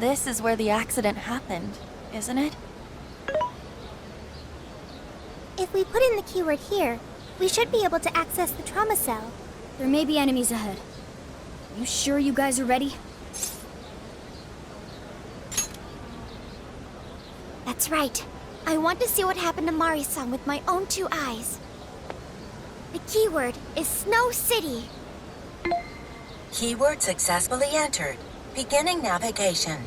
this is where the accident happened, isn't it? If we put in the keyword here, we should be able to access the trauma cell. There may be enemies ahead. You sure you guys are ready? That's right. I want to see what happened to Mari-san with my own 2 eyes. The keyword is Snow City. Keyword successfully entered. Beginning navigation.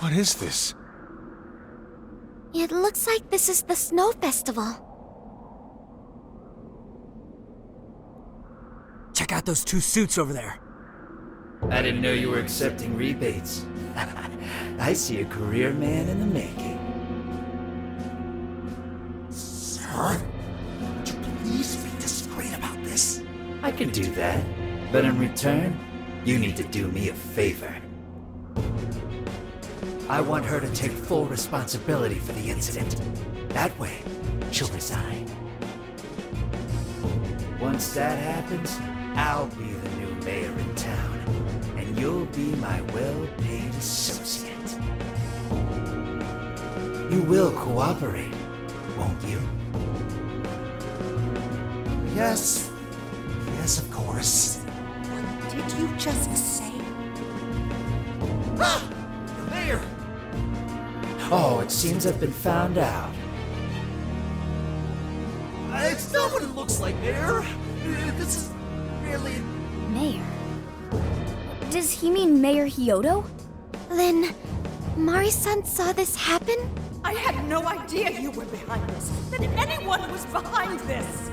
What is this? It looks like this is the Snow Festival. Check out those 2 suits over there. I didn't know you were accepting rebates. I see a career man in the making. Sir? Would you please be discreet about this? I can do that, but in return, you need to do me a favor. I want her to take full responsibility for the incident. That way, she'll resign. Once that happens, I'll be the new mayor in town, and you'll be my well-paid associate. You will cooperate, won't you? Yes. Yes, of course. What did you just say? Ah! The mayor! Oh, it seems I've been found out. It's not what it looks like, Mayor. This is really... Mayor? Does he mean Mayor Hyodo? Then, Mari-san saw this happen? I had no idea you were behind this, that anyone was behind this.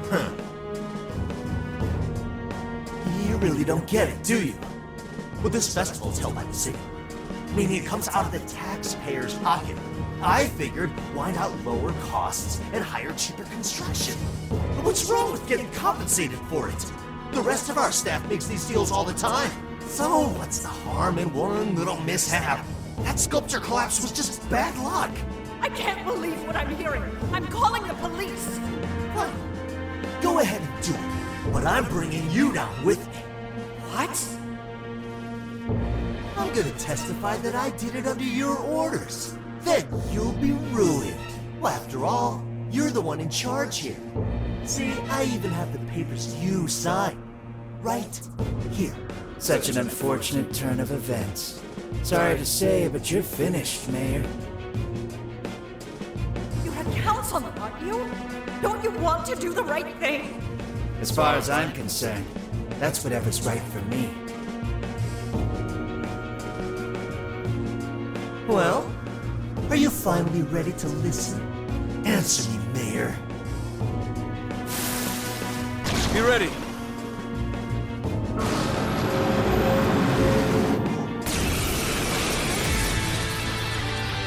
Huh. You really don't get it, do you? Well, this festival is held by the city, meaning it comes out of the taxpayer's pocket. I figured, why not lower costs and hire cheaper construction? But what's wrong with getting compensated for it? The rest of our staff makes these deals all the time. So what's the harm in one little mishap? That sculpture collapse was just bad luck. I can't believe what I'm hearing. I'm calling the police. What? Go ahead and do it, but I'm bringing you down with me. What? I'm gonna testify that I did it under your orders. Then you'll be ruined. Well, after all, you're the one in charge here. See, I even have the papers you signed. Right here. Such an unfortunate turn of events. Sorry to say, but you're finished, Mayor. You had counts on them, aren't you? Don't you want to do the right thing? As far as I'm concerned, that's whatever's right for me. Well, are you finally ready to listen? Answer me, Mayor. Be ready.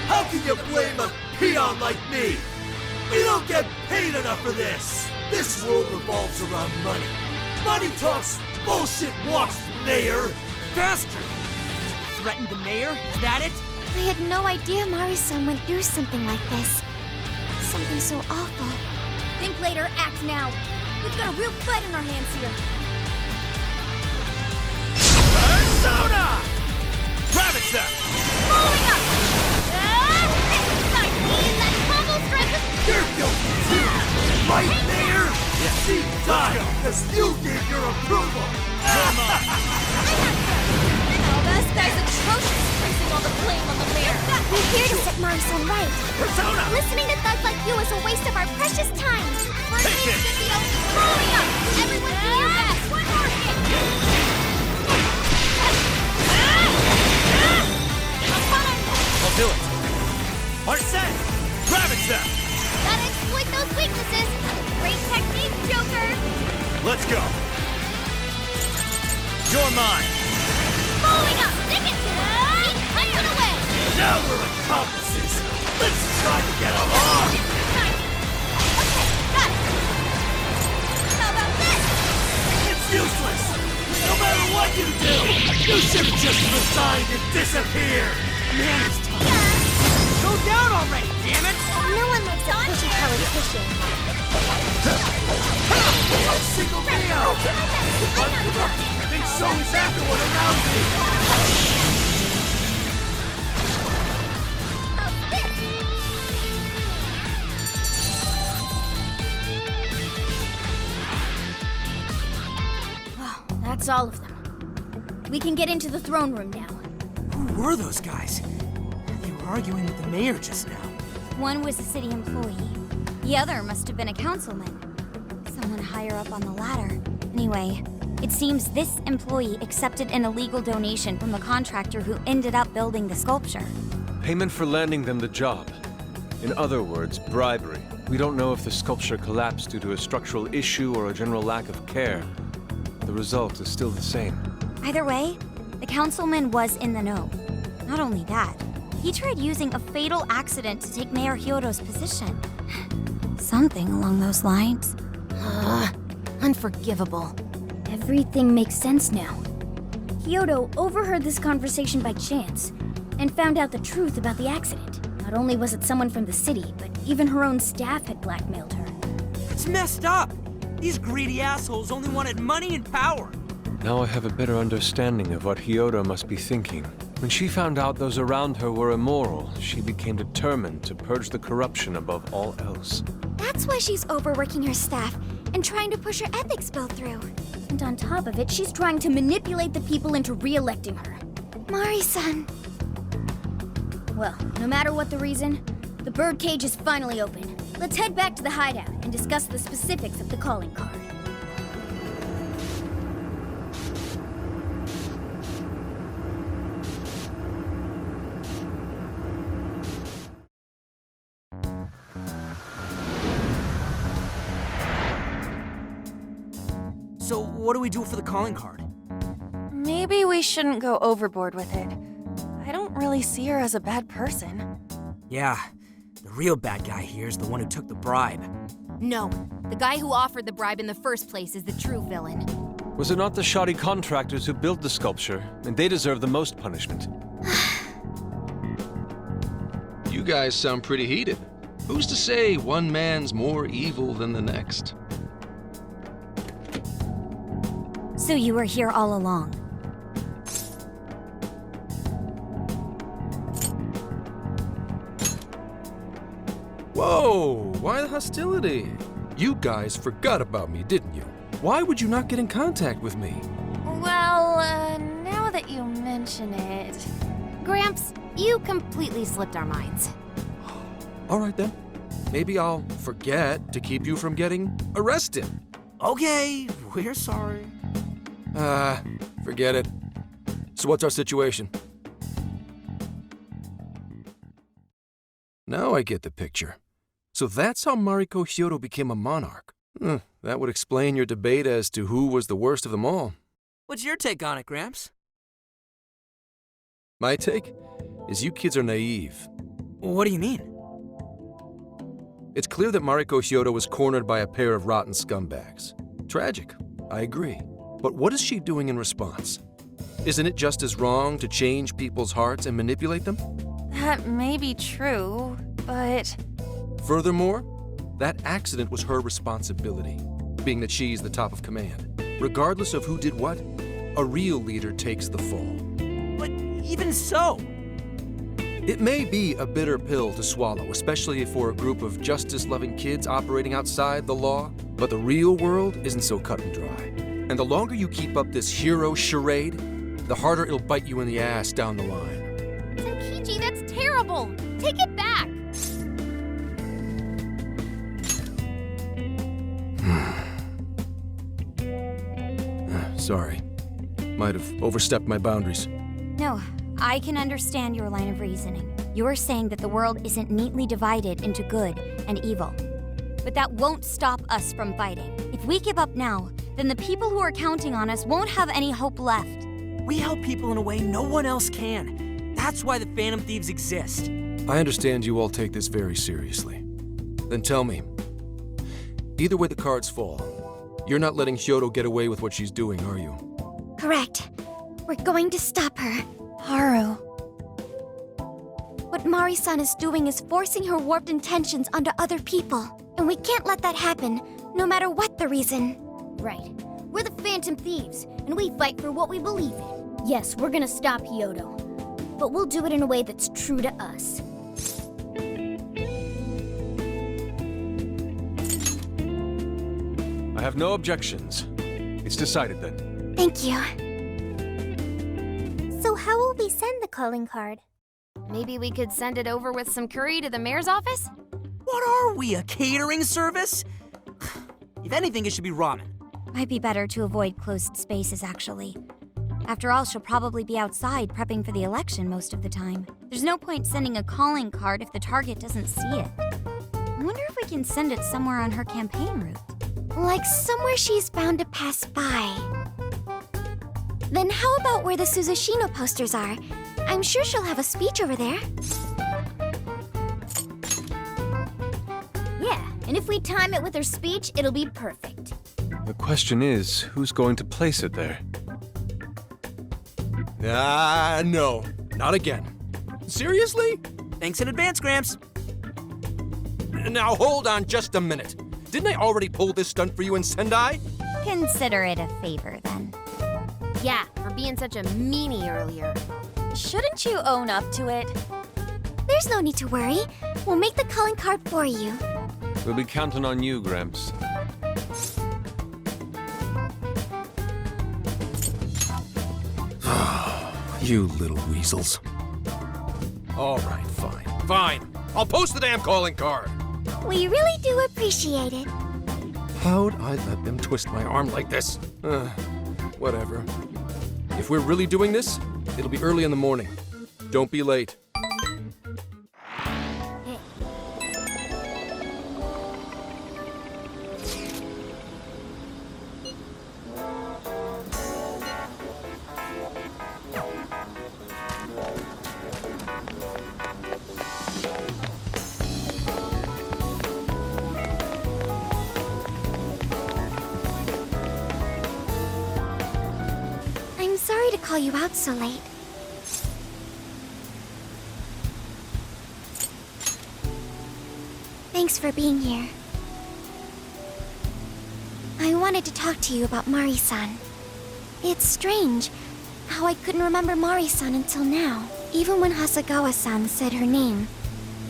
How can you blame a peon like me? We don't get paid enough for this. This world revolves around money. Money talks, bullshit walks, Mayor. Bastard! Threatened the mayor? Is that it? I had no idea Mari-san went through something like this. Something so awful. Think later, act now. We've got a real fight in our hands here. Persona! Ravage them! Following up! That combo strike was... You're guilty too, right, Mayor? See, die, because you gave your approval. This guy's atrocious, placing all the blame on the mayor. We're here to set Mari-san right. Persona! Listening to thugs like you is a waste of our precious time. Take it! Following up! Everyone do your best! One more hit! I'll do it. Heart set! Ravage them! Gotta exploit those weaknesses. Great technique, Joker. Let's go. You're mine. Following up. Stick it to him. Keep punching away. Now we're accomplices. Let's try to get along. Okay, got it. How about this? It's useless. You should have just resigned and disappeared! Man, it's tough. Go down already, damn it! No one likes a pushy politician. Single me out! I think someone's after one around me! That's all of them. We can get into the throne room now. Who were those guys? They were arguing with the mayor just now. One was a city employee. The other must have been a councilman. Someone higher up on the ladder. Anyway, it seems this employee accepted an illegal donation from the contractor who ended up building the sculpture. Payment for landing them the job. In other words, bribery. We don't know if the sculpture collapsed due to a structural issue or a general lack of care. The result is still the same. Either way, the councilman was in the know. Not only that, he tried using a fatal accident to take Mayor Hyodo's position. Something along those lines. Unforgivable. Everything makes sense now. Hyodo overheard this conversation by chance and found out the truth about the accident. Not only was it someone from the city, but even her own staff had blackmailed her. It's messed up. These greedy assholes only wanted money and power. Now I have a better understanding of what Hyodo must be thinking. When she found out those around her were immoral, she became determined to purge the corruption above all else. That's why she's overworking her staff and trying to push her ethics bill through. And on top of it, she's trying to manipulate the people into re-electing her. Mari-san. Well, no matter what the reason, the birdcage is finally open. Let's head back to the hideout and discuss the specifics of the calling card. So, what do we do for the calling card? Maybe we shouldn't go overboard with it. I don't really see her as a bad person. Yeah, the real bad guy here is the one who took the bribe. No, the guy who offered the bribe in the first place is the true villain. Was it not the shoddy contractors who built the sculpture? And they deserve the most punishment. You guys sound pretty heated. Who's to say one man's more evil than the next? So you were here all along. Whoa, why the hostility? You guys forgot about me, didn't you? Why would you not get in contact with me? Well, now that you mention it... Gramps, you completely slipped our minds. All right then. Maybe I'll forget to keep you from getting arrested. Okay, we're sorry. Forget it. So what's our situation? Now I get the picture. So that's how Mariko Hyodo became a monarch. That would explain your debate as to who was the worst of them all. What's your take on it, Gramps? My take is you kids are naive. What do you mean? It's clear that Mariko Hyodo was cornered by a pair of rotten scumbags. Tragic, I agree. But what is she doing in response? Isn't it just as wrong to change people's hearts and manipulate them? That may be true, but... Furthermore, that accident was her responsibility, being that she's the top of command. Regardless of who did what, a real leader takes the fall. But even so... It may be a bitter pill to swallow, especially for a group of justice-loving kids operating outside the law, but the real world isn't so cut and dry. And the longer you keep up this hero charade, the harder it'll bite you in the ass down the line. Senkichi, that's terrible! Take it back! Sorry. Might have overstepped my boundaries. No, I can understand your line of reasoning. You're saying that the world isn't neatly divided into good and evil. But that won't stop us from fighting. If we give up now, then the people who are counting on us won't have any hope left. We help people in a way no one else can. That's why the Phantom Thieves exist. I understand you all take this very seriously. Then tell me, either way the cards fall, you're not letting Hyodo get away with what she's doing, are you? Correct. We're going to stop her. Haru. What Mari-san is doing is forcing her warped intentions onto other people. And we can't let that happen, no matter what the reason. Right. We're the Phantom Thieves, and we fight for what we believe in. Yes, we're gonna stop Hyodo. But we'll do it in a way that's true to us. I have no objections. It's decided then. Thank you. So how will we send the calling card? Maybe we could send it over with some curry to the mayor's office? What are we, a catering service? If anything, it should be ramen. Might be better to avoid closed spaces, actually. After all, she'll probably be outside prepping for the election most of the time. There's no point sending a calling card if the target doesn't see it. I wonder if we can send it somewhere on her campaign route. Like somewhere she's bound to pass by. Then how about where the Suzushino posters are? I'm sure she'll have a speech over there. Yeah, and if we time it with her speech, it'll be perfect. The question is, who's going to place it there? No. Not again. Seriously? Thanks in advance, Gramps. Now hold on just a minute. Didn't I already pull this stunt for you in Sendai? Consider it a favor, then. Yeah, for being such a meanie earlier. Shouldn't you own up to it? There's no need to worry. We'll make the calling card for you. We'll be counting on you, Gramps. You little weasels. All right, fine. I'll post the damn calling card. We really do appreciate it. How'd I let them twist my arm like this? Whatever. If we're really doing this, it'll be early in the morning. Don't be late. I'm sorry to call you out so late. Thanks for being here. I wanted to talk to you about Mari-san. It's strange how I couldn't remember Mari-san until now. Even when Hasagawa-san said her name,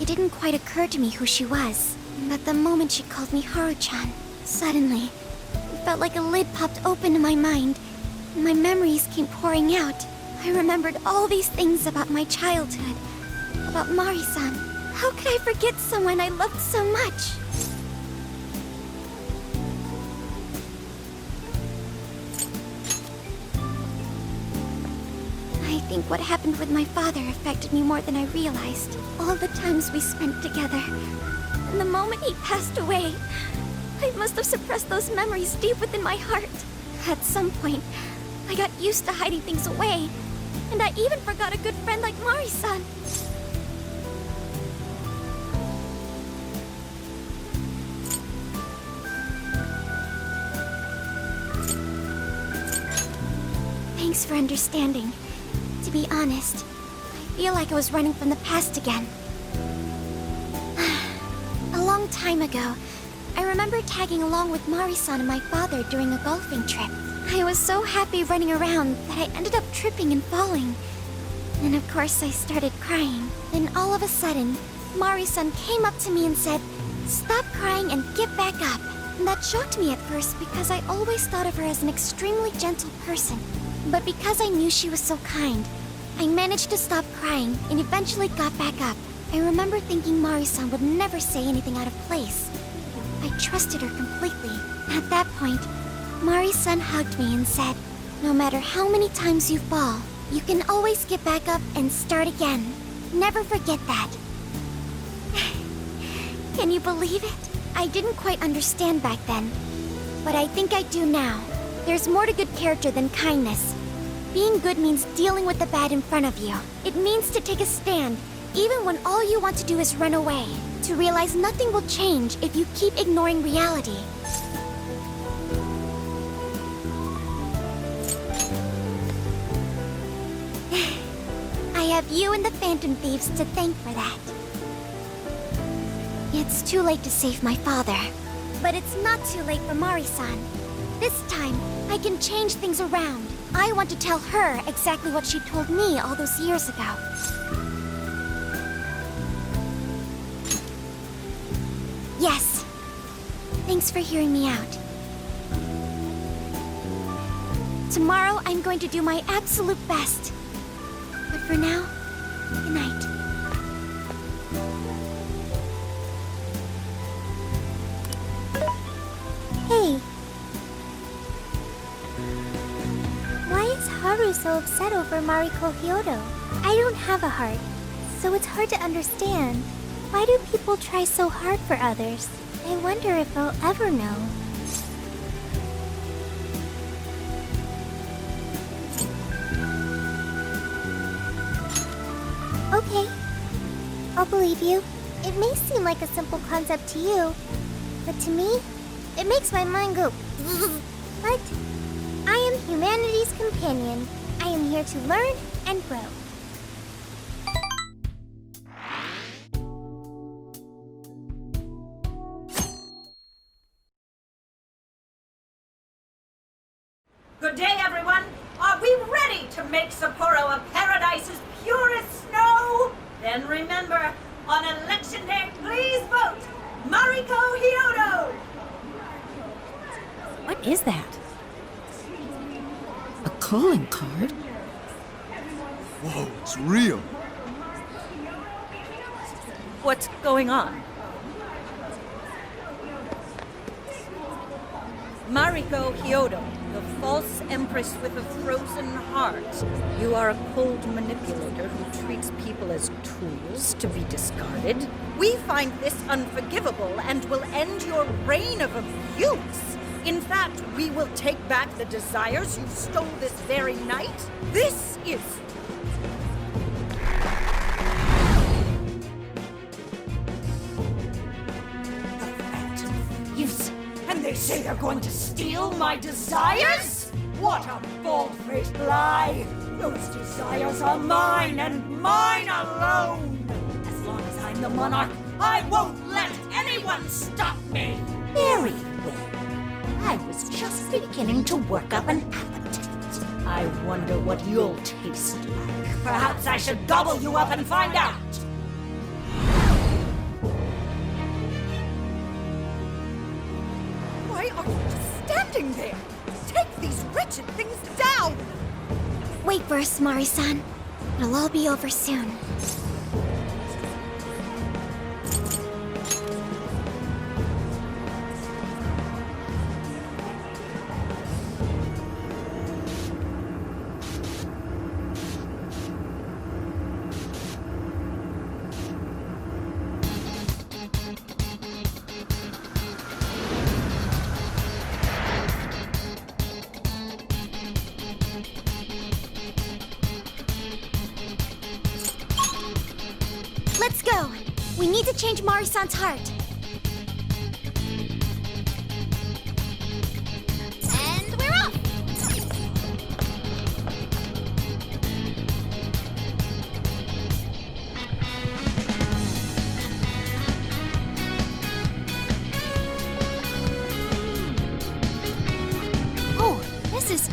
it didn't quite occur to me who she was. But the moment she called me Haru-chan, suddenly, it felt like a lid popped open in my mind. My memories came pouring out. I remembered all these things about my childhood, about Mari-san. How could I forget someone I loved so much? I think what happened with my father affected me more than I realized. All the times we spent together. And the moment he passed away, I must have suppressed those memories deep within my heart. At some point, I got used to hiding things away, and I even forgot a good friend like Mari-san. Thanks for understanding. To be honest, I feel like I was running from the past again. A long time ago, I remember tagging along with Mari-san and my father during a golfing trip. I was so happy running around that I ended up tripping and falling. And of course I started crying. Then all of a sudden, Mari-san came up to me and said, "Stop crying and get back up." And that shocked me at first because I always thought of her as an extremely gentle person. But because I knew she was so kind, I managed to stop crying and eventually got back up. I remember thinking Mari-san would never say anything out of place. I trusted her completely. At that point, Mari-san hugged me and said, "No matter how many times you fall, you can always get back up and start again. Never forget that." Can you believe it? I didn't quite understand back then, but I think I do now. There's more to good character than kindness. Being good means dealing with the bad in front of you. It means to take a stand, even when all you want to do is run away. To realize nothing will change if you keep ignoring reality. have you and the Phantom Thieves to thank for that. It's too late to save my father. But it's not too late for Mari-san. This time, I can change things around. I want to tell her exactly what she told me all those years ago. Yes. Thanks for hearing me out. Tomorrow, I'm going to do my absolute best. But for now, good night. Hey. Why is Haru so upset over Mariko Hyodo? I don't have a heart, so it's hard to understand. Why do people try so hard for others? I wonder if I'll ever know. Okay. I'll believe you. It may seem like a simple concept to you, but to me, it makes my mind go. But I am humanity's companion. I am here to learn and grow. Good day, everyone. Are we ready to make Sapporo a paradise as pure as snow? Then remember, on Election Day, please vote Mariko Hyodo! What is that? A calling card? Whoa, it's real. What's going on? Mariko Hyodo, the false empress with a frozen heart. You are a cold manipulator who treats people as tools to be discarded. We find this unforgivable and will end your reign of abuse. In fact, we will take back the desires you stole this very night. This is... And they say they're going to steal my desires? What a bald-faced lie! Those desires are mine and mine alone! As long as I'm the monarch, I won't let anyone stop me! Very well. I was just beginning to work up an appetite. I wonder what you'll taste like. Perhaps I should gobble you up and find out! Why are you just standing there? Take these wretched things down! Wait for us, Mari-san. It'll all be over soon. Let's go! We need to change Mari-san's heart. And we're off! Oh, this is...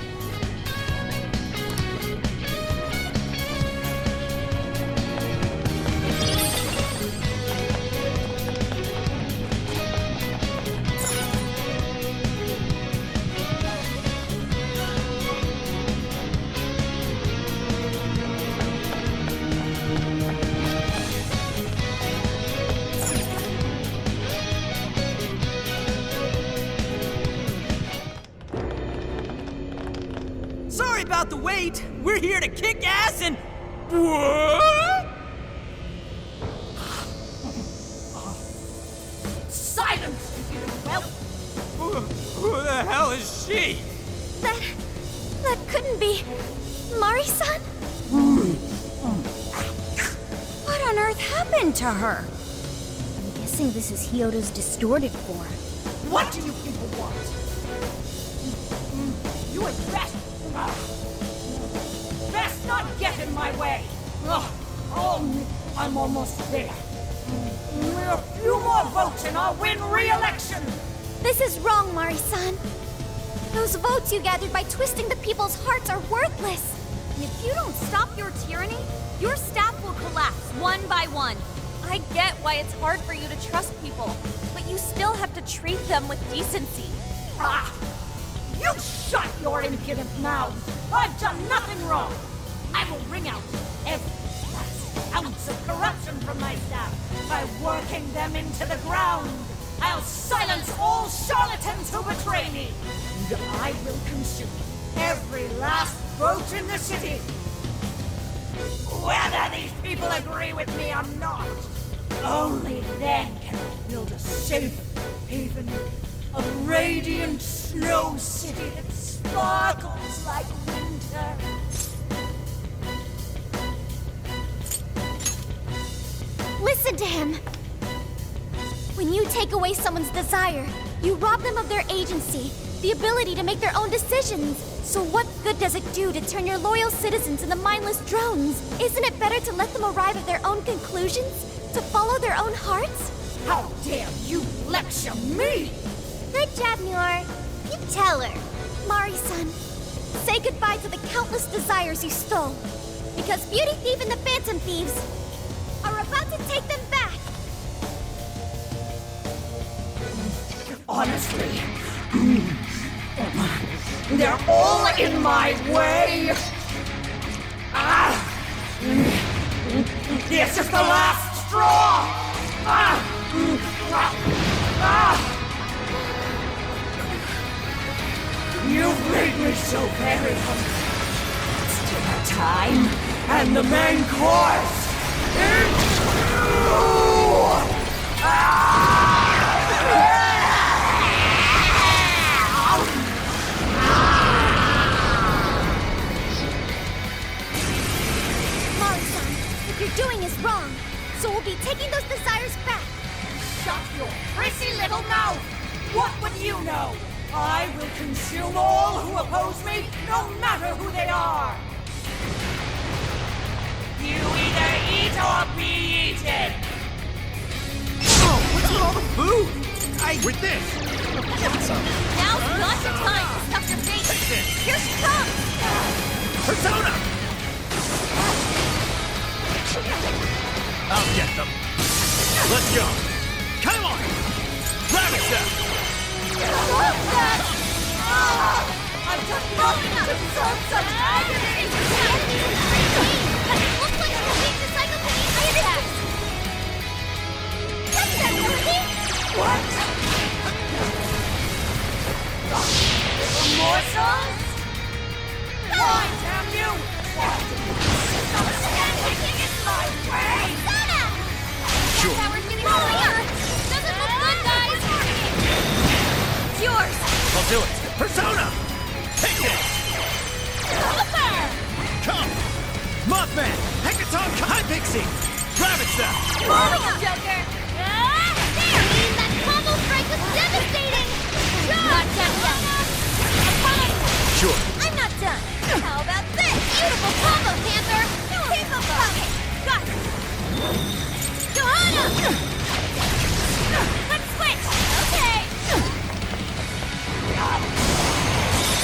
Sorry about the wait. We're here to kick ass and... What? Silence, you whelp! Who the hell is she? That couldn't be... Mari-san? What on earth happened to her? I'm guessing this is Hyodo's distorted form. What do you people want? You had best not get in my way! Ugh. I'm almost there. A few more votes and I'll win re-election! This is wrong, Mari-san. Those votes you gathered by twisting the people's hearts are worthless. And if you don't stop your tyranny, your staff will collapse one by one. I get why it's hard for you to trust people, but you still have to treat them with decency. Ah! You shut your impudent mouths! I've done nothing wrong! I will wring out every last ounce of corruption from my staff by working them into the ground! I'll silence all charlatans who betray me! And I will consume every last vote in the city! Whether these people agree with me or not! Only then can I build a safe haven, a radiant snow city that sparkles like winter. Listen to him! When you take away someone's desire, you rob them of their agency, the ability to make their own decisions. So what good does it do to turn your loyal citizens into mindless drones? Isn't it better to let them arrive at their own conclusions? To follow their own hearts? How dare you lecture me! Good job, Muir. You tell her. Mari-san, say goodbye to the countless desires you stole. Because Beauty Thief and the Phantom Thieves are about to take them back. Honestly, they're all in my way! Ah! This is the last straw! Ah! Ah! You've made me so very hungry. It's dinner time, and the main course is you! Mari-san, what you're doing is wrong. So we'll be taking those desires back. Shut your prissy little mouth! What would you know? I will consume all who oppose me, no matter who they are! You either eat or be eaten! Oh, what's with all the food? With this! Now's not the time to stuff your face! Here she comes! Persona! I'll get them. Let's go. Come on! Rabbit step! I've done nothing to deserve such agony! But it looks like a complete encyclopedia attack! What's that, Dorothy? What? Morsels? Why, damn you! Why did you insist on standing in my way? Sure. Power's getting stronger! Doesn't look good, guys! It's yours! I'll do it. Persona! Take it! Come! Mothman! Hecaton! Hi, Pixie! Rabbit step! Moving up, Joker! There! That combo strike was devastating! Not done yet! Sure. I'm not done! How about this? Beautiful combo, Panther! Keep them coming! Got it! Johanna! Let's switch! Okay!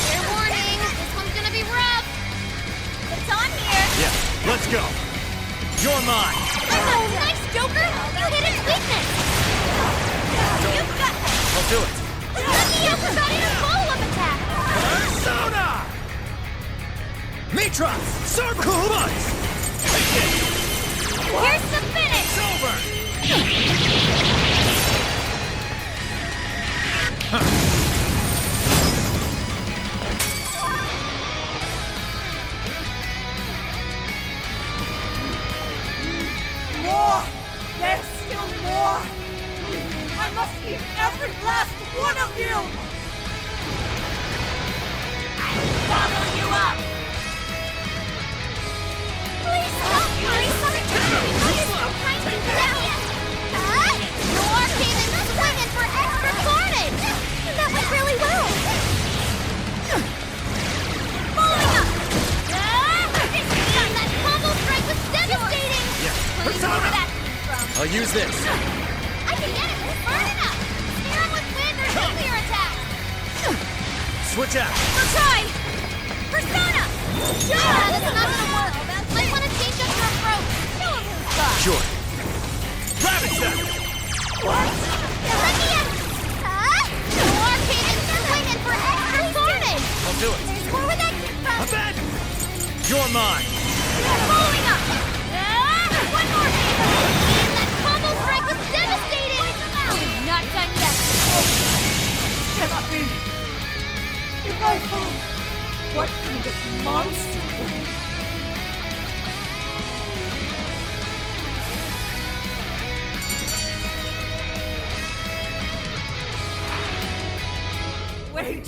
Fair warning, this one's gonna be rough! It's on here! Yeah, let's go. You're mine. Oh, nice, Joker! You hit its weakness! You've got this! I'll do it. Let me out for a follow-up attack! Persona! Mitras! Cervical Buzz! Take it! Here's the finish! It's over! More! There's still more! I must eat every last one of you! I'll gobble you up! Please stop, Mari-san! Please don't find me down! Your team is swinging for extra carnage! That went really well! Following up! That combo strike was devastating! Yeah, I'll use this. I can get it! Burn it up! Steer him with wind or nuclear attack! Switch out. We'll try! Persona! Yeah, this is not gonna work! Might wanna change up your approach! Sure. Gravity! What? Let me in! Huh? No arcade and swinging for extra carnage! I'll do it. Where would that come from? Abandon! You're mine. Following up! One more hit! And that combo strike was devastating! Not done yet! Cannot be. If I fall, what kind of monster am I? Wait!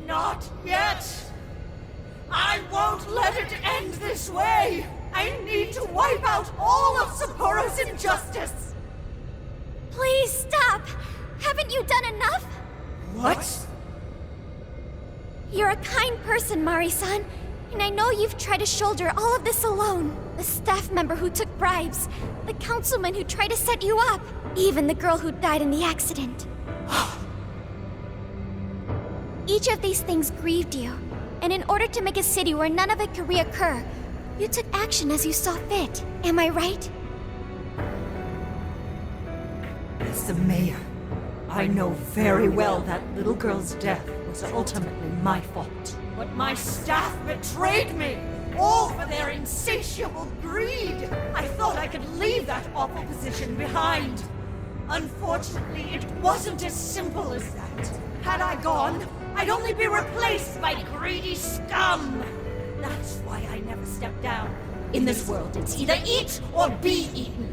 Not yet! I won't let it end this way! I need to wipe out all of Sapporo's injustice! Please stop! Haven't you done enough? What? You're a kind person, Mari-san, and I know you've tried to shoulder all of this alone. The staff member who took bribes, the councilman who tried to set you up, even the girl who died in the accident. Each of these things grieved you, and in order to make a city where none of it could reoccur, you took action as you saw fit. Am I right? As the mayor, I know very well that little girl's death was ultimately my fault. But my staff betrayed me, all for their insatiable greed. I thought I could leave that awful position behind. Unfortunately, it wasn't as simple as that. Had I gone, I'd only be replaced by greedy scum. That's why I never stepped down. In this world, it's either eat or be eaten.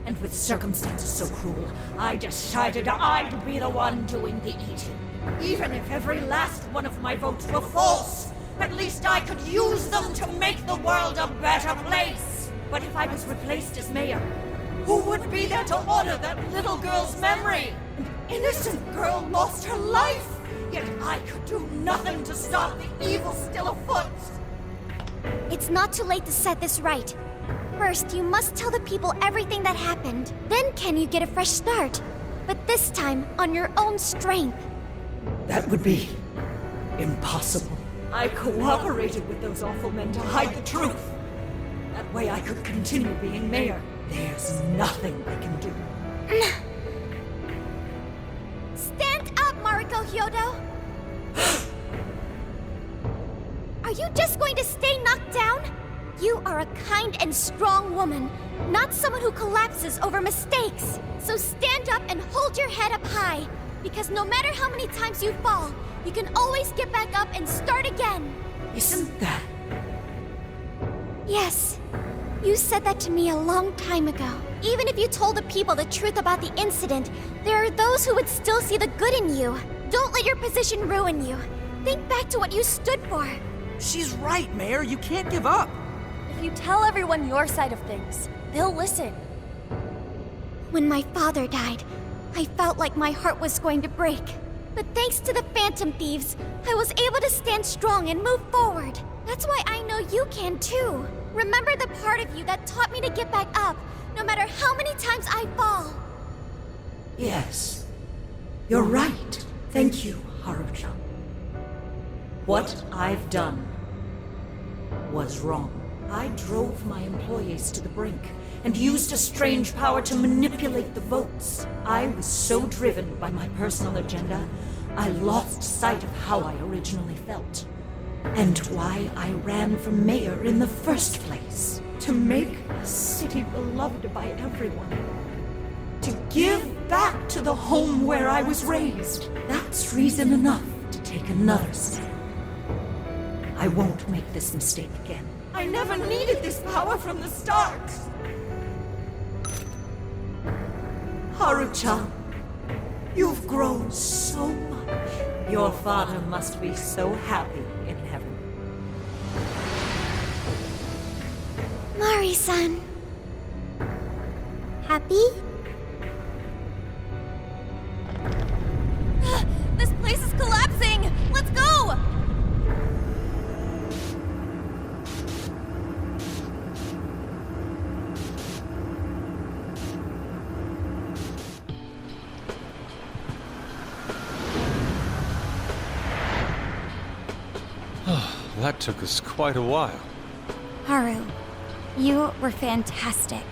And with circumstances so cruel, I decided I'd be the one doing the eating. Even if every last one of my votes were false, at least I could use them to make the world a better place. But if I was replaced as mayor, who would be there to honor that little girl's memory? An innocent girl lost her life, yet I could do nothing to stop the evil still afoot. It's not too late to set this right. First, you must tell the people everything that happened. Then can you get a fresh start? But this time, on your own strength. That would be impossible. I cooperated with those awful men to hide the truth. That way I could continue being mayor. There's nothing I can do. Stand up, Mariko Hyodo! Are you just going to stay knocked down? You are a kind and strong woman, not someone who collapses over mistakes. So stand up and hold your head up high, because no matter how many times you fall, you can always get back up and start again. Isn't that? Yes. You said that to me a long time ago. Even if you told the people the truth about the incident, there are those who would still see the good in you. Don't let your position ruin you. Think back to what you stood for. She's right, Mayor. You can't give up. If you tell everyone your side of things, they'll listen. When my father died, I felt like my heart was going to break. But thanks to the Phantom Thieves, I was able to stand strong and move forward. That's why I know you can too. Remember the part of you that taught me to get back up, no matter how many times I fall. Yes. You're right. Thank you, Haru-chan. What I've done was wrong. I drove my employees to the brink and used a strange power to manipulate the votes. I was so driven by my personal agenda, I lost sight of how I originally felt. And why I ran for mayor in the first place. To make a city beloved by everyone. To give back to the home where I was raised. That's reason enough to take another step. I won't make this mistake again. I never needed this power from the start. Haru-chan, you've grown so much. Your father must be so happy in heaven. Mari-san. Happy? This place is collapsing! Let's go! That took us quite a while. Haru, you were fantastic.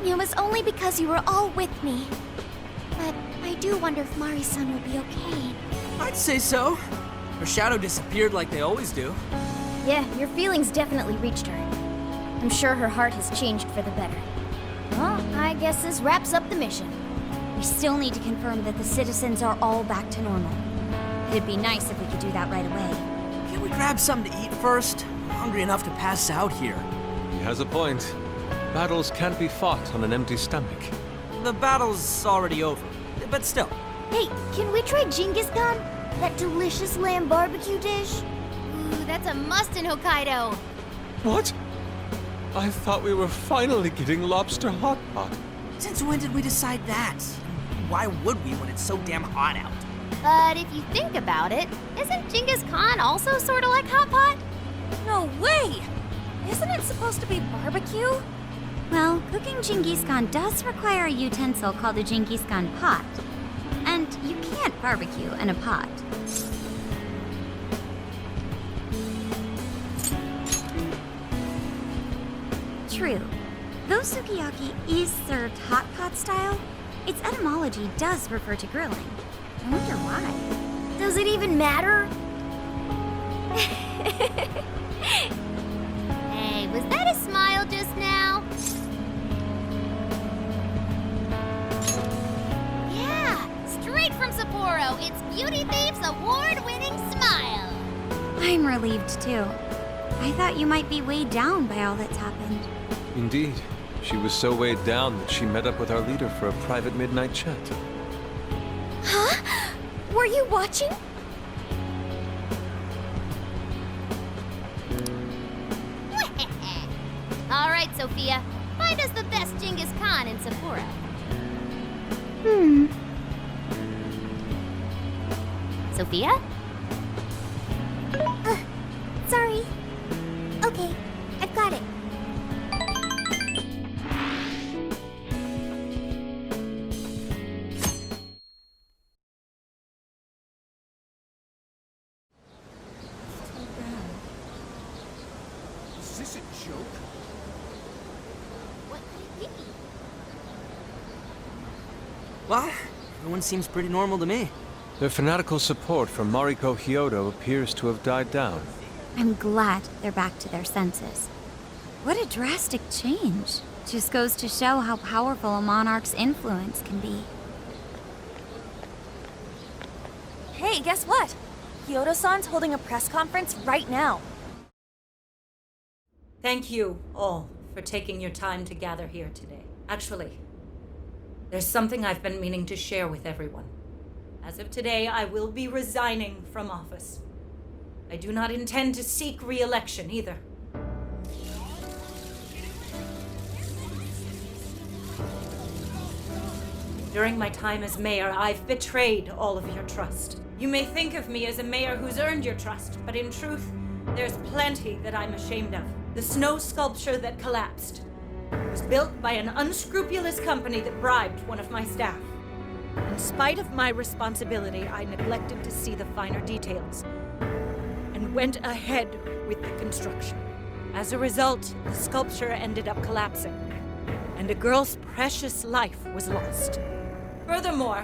It was only because you were all with me. But I do wonder if Mari-san will be okay. I'd say so. Her shadow disappeared like they always do. Yeah, your feelings definitely reached her. I'm sure her heart has changed for the better. Well, I guess this wraps up the mission. We still need to confirm that the citizens are all back to normal. It'd be nice if we could do that right away. Can't we grab something to eat first? I'm hungry enough to pass out here. He has a point. Battles can't be fought on an empty stomach. The battle's already over, but still. Hey, can we try Genghis Khan? That delicious lamb barbecue dish? Ooh, that's a must in Hokkaido. What? I thought we were finally getting lobster hot pot. Since when did we decide that? Why would we when it's so damn hot out? But if you think about it, isn't Genghis Khan also sort of like hot pot? No way! Isn't it supposed to be barbecue? Well, cooking Genghis Khan does require a utensil called a Genghis Khan pot. And you can't barbecue in a pot. True. Though sukiyaki is served hot pot style, its etymology does refer to grilling. I wonder why. Does it even matter? Hey, was that a smile just now? Yeah, straight from Sapporo, it's Beauty Thief's award-winning smile. I'm relieved too. I thought you might be weighed down by all that's happened. Indeed. She was so weighed down that she met up with our leader for a private midnight chat. Huh? Were you watching? All right, Sophia, find us the best Genghis Khan in Sapporo. Sophia? Sorry. Okay, I've got it. Is this a joke? What could it be? Well, everyone seems pretty normal to me. Their fanatical support for Mariko Hyodo appears to have died down. I'm glad they're back to their senses. What a drastic change. Just goes to show how powerful a monarch's influence can be. Hey, guess what? Kyoto-san's holding a press conference right now. Thank you all for taking your time to gather here today. Actually, there's something I've been meaning to share with everyone. As of today, I will be resigning from office. I do not intend to seek re-election either. During my time as mayor, I've betrayed all of your trust. You may think of me as a mayor who's earned your trust, but in truth, there's plenty that I'm ashamed of. The snow sculpture that collapsed was built by an unscrupulous company that bribed one of my staff. In spite of my responsibility, I neglected to see the finer details and went ahead with the construction. As a result, the sculpture ended up collapsing, and a girl's precious life was lost. Furthermore,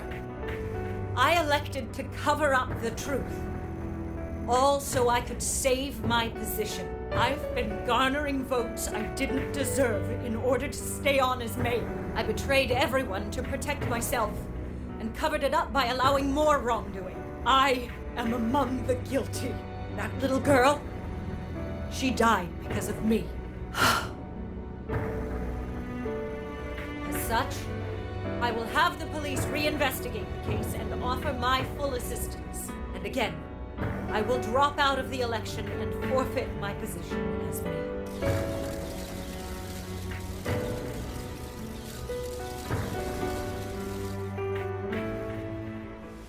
I elected to cover up the truth, all so I could save my position. I've been garnering votes I didn't deserve in order to stay on as mayor. I betrayed everyone to protect myself and covered it up by allowing more wrongdoing. I am among the guilty. That little girl, she died because of me. As such, I will have the police reinvestigate the case and offer my full assistance. And again, I will drop out of the election and forfeit my position as mayor.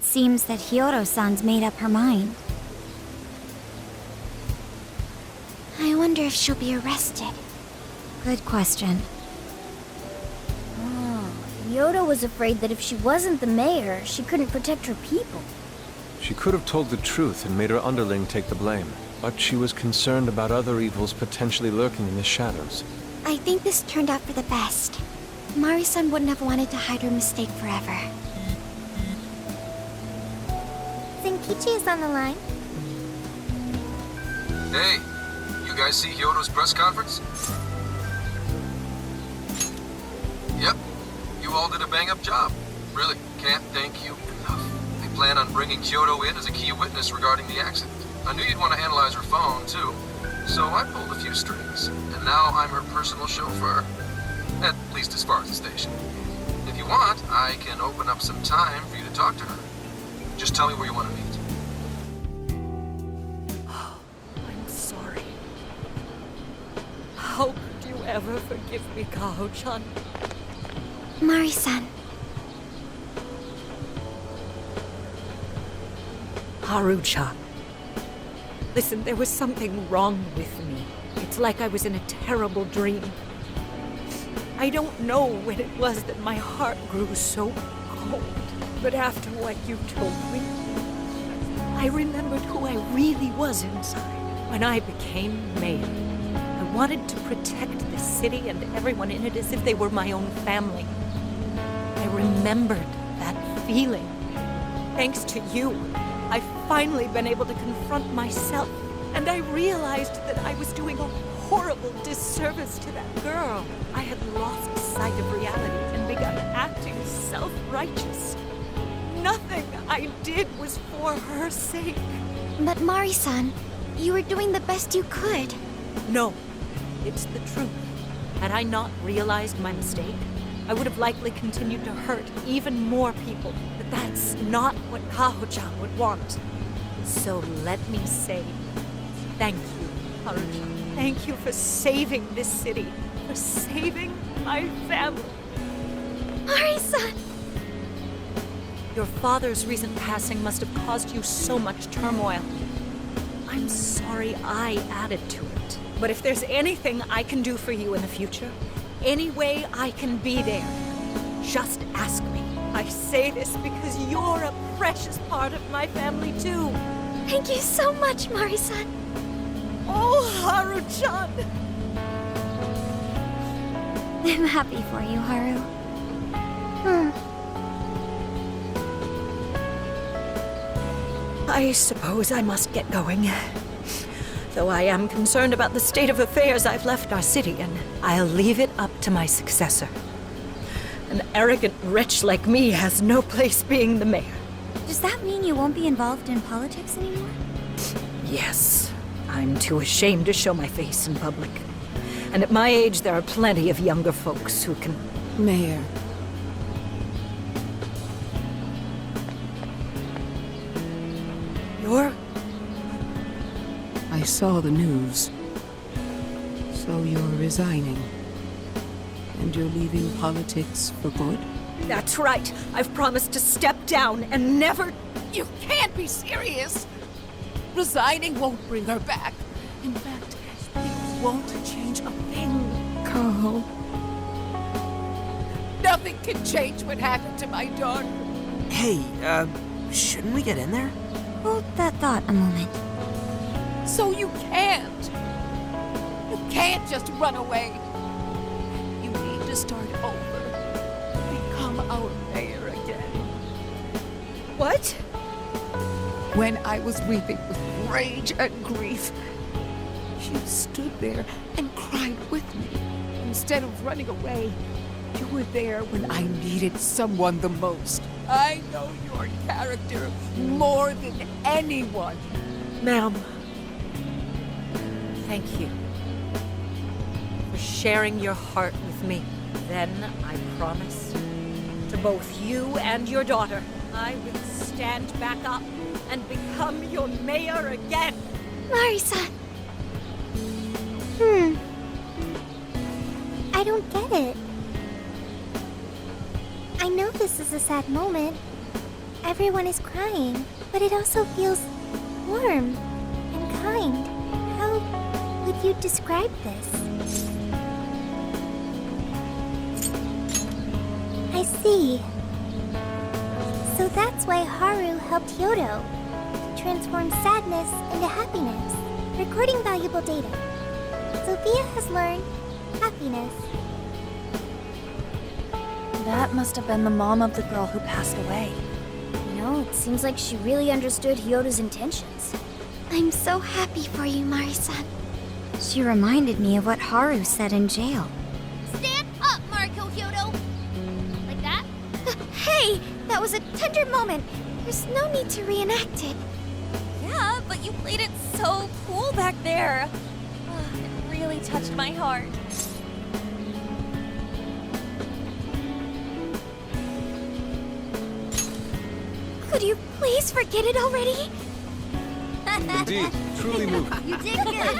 Seems that Hyodo-san's made up her mind. I wonder if she'll be arrested. Good question. Yoda was afraid that if she wasn't the mayor, she couldn't protect her people. She could have told the truth and made her underling take the blame, but she was concerned about other evils potentially lurking in the shadows. I think this turned out for the best. Mari-san wouldn't have wanted to hide her mistake forever. Zenkichi is on the line. Hey, you guys see Hyodo's press conference? Yep, you all did a bang-up job. Really, can't thank you enough. They plan on bringing Hyodo in as a key witness regarding the accident. I knew you'd want to analyze her phone, too. So I pulled a few strings, and now I'm her personal chauffeur. At least as far as the station. If you want, I can open up some time for you to talk to her. Just tell me where you want to meet. I'm sorry. How could you ever forgive me, Kaho-chan? Mari-san. Haru-chan. Listen, there was something wrong with me. It's like I was in a terrible dream. I don't know when it was that my heart grew so cold, but after what you told me, I remembered who I really was inside. When I became mayor, I wanted to protect the city and everyone in it as if they were my own family. I remembered that feeling. Thanks to you, I've finally been able to confront myself, and I realized that I was doing a horrible disservice to that girl. I had lost sight of reality and begun acting self-righteous. Nothing I did was for her sake. But Mari-san, you were doing the best you could. No, it's the truth. Had I not realized my mistake, I would have likely continued to hurt even more people. But that's not what Kaho-chan would want. So let me say, thank you, Haru-chan. Thank you for saving this city, for saving my family. Mari-san! Your father's recent passing must have caused you so much turmoil. I'm sorry I added to it. But if there's anything I can do for you in the future, any way I can be there, just ask me. I say this because you're a precious part of my family too. Thank you so much, Mari-san. Oh, Haru-chan! I'm happy for you, Haru. I suppose I must get going. Though I am concerned about the state of affairs I've left our city, and I'll leave it up to my successor. An arrogant wretch like me has no place being the mayor. Does that mean you won't be involved in politics anymore? Yes. I'm too ashamed to show my face in public. And at my age, there are plenty of younger folks who can... Mayor. You're... I saw the news. So you're resigning. And you're leaving politics for good? That's right. I've promised to step down and never... You can't be serious! Resigning won't bring her back. In fact, things won't change a thing. Kaho. Nothing can change what happened to my daughter. Hey, shouldn't we get in there? Hold that thought a moment. So you can't. You can't just run away. You need to start over. Become our mayor again. What? When I was weeping with rage and grief, you stood there and cried with me. Instead of running away, you were there when I needed someone the most. I know your character more than anyone. Ma'am, thank you for sharing your heart with me. Then I promise to both you and your daughter, I will stand back up and become your mayor again. Mari-san. I don't get it. I know this is a sad moment. Everyone is crying, but it also feels warm and kind. How would you describe this? I see. So that's why Haru helped Hyodo. transforms sadness into happiness, recording valuable data. Sophia has learned happiness. That must have been the mom of the girl who passed away. You know, it seems like she really understood Hyodo's intentions. I'm so happy for you, Mari-san. She reminded me of what Haru said in jail. Stand up, Mariko Hyodo! Like that? Hey, that was a tender moment. There's no need to reenact it. Yeah, but you played it so cool back there. It really touched my heart. Could you please forget it already? Indeed, truly moving. You did good.